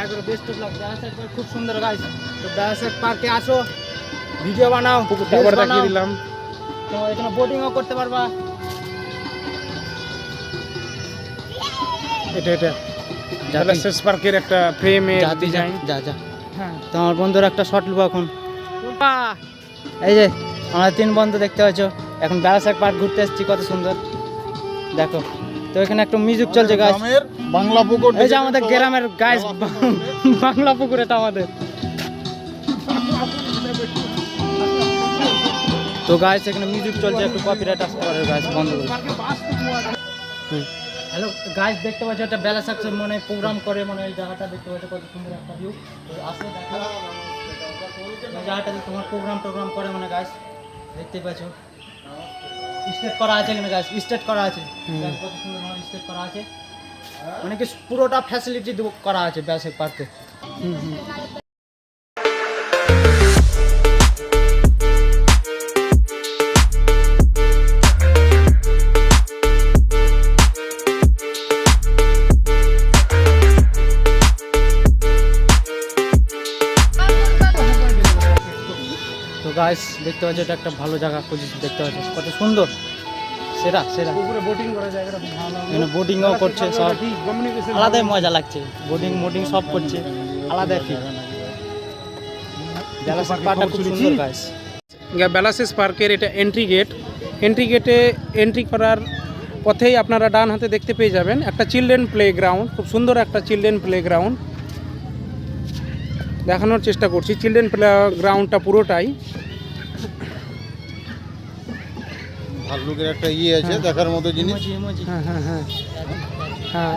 দেখা করে best of luck. বেলাসেক park খুব সুন্দর গাইস। তো বেলাসেক পার্কে আসো, ভিডিও বানাও, পুকুরটা আবার দেখিয়ে দিলাম। তো এখানে বোটিংও করতে পারবা। এটা বেলাসেস পার্কের একটা ফ্রেমের ডিজাইন। যা যা। হ্যাঁ, তো আমার বন্ধুরা একটা শট নেবো এখন। এই যে আমরা 3 বন্ধু দেখতে পাচ্ছ, এখন বেলাসেক পার্ক ঘুরতে এসেছি, কত সুন্দর দেখো। তো এখানে একটা মিউজিক চলছে গাইস। গ্রামের বাংলা পুকুর। এই যে আমাদের গ্রামের গাইস, বাংলা পুকুর এটা আমাদের। তো গাইস এখানে মিউজিক চলছে, একটু কপিরাইট আসতে পারে গাইস, বন্ধ করে। হ্যালো গাইস, দেখতে পাচ্ছ এটা বেলাসেক মানে প্রোগ্রাম করে, মানে এই জায়গাটা দেখতে পাচ্ছ কত সুন্দর একটা ভিউ। তো আসলে দেখো এই জায়গাটাতে তোমার প্রোগ্রাম করে মানে গাইস, দেখতেই পাচ্ছ স্টেট করা আছে এখানে গাইস, স্টেট করা আছে। কত সুন্দর মানে স্টেট করা আছে, মানে কি পুরোটা ফ্যাসিলিটি করা আছে বেলাসেক পার্কে। তো গাইস দেখতে পাচ্ছ এটা একটা ভালো জায়গা খুঁজেছি, দেখতে পাচ্ছ কত সুন্দর, সেরা সেরা। পুকুরে বোটিং করার জায়গাটা খুব ভালো। এখানে বোটিংও করছে সব, কমিউনিকেশন আলাদাই মজা লাগছে। বোটিং সব করছে, আলাদাই ফিল। বেলাসেক পার্কটা খুব সুন্দর গাইস। বেলাসেস পার্কের এটা এন্ট্রি গেট। এন্ট্রি গেটে এন্ট্রি করার পথেই আপনারা ডান হাতে দেখতে পেয়ে যাবেন একটা চিলড্রেন প্লে গ্রাউন্ড। খুব সুন্দর একটা চিলড্রেন প্লে গ্রাউন্ড দেখানোর চেষ্টা করছি। চিলড্রেন প্লে গ্রাউন্ডটা পুরোটাই ভাল্লুকের একটা আছে দেখার মতো জিনিস। ইমোজি। হ্যাঁ হ্যাঁ হ্যাঁ হ্যাঁ,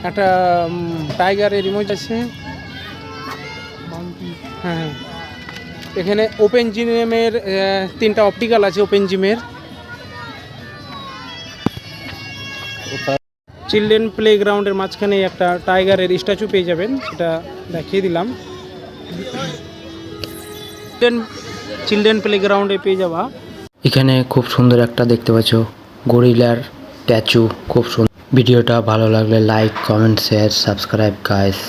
একটা টাইগারের ইমেজ আছে। হ্যাঁ হ্যাঁ, এখানে ওপেন জিমের 3টা অপটিক্যাল আছে ওপেন জিমের। চিলড্রেন প্লে গ্রাউন্ডের মাঝখানে একটা টাইগারের স্ট্যাচু পেয়ে যাবেন, সেটা দেখিয়ে দিলাম। চিলড্রেন প্লে গ্রাউন্ডে পেয়ে যাওয়া এখানে খুব সুন্দর একটা দেখতে পাচ্ছ গরিলার স্ট্যাচু, খুব সুন্দর। ভিডিওটা ভালো লাগলে like, comment, share, subscribe guys.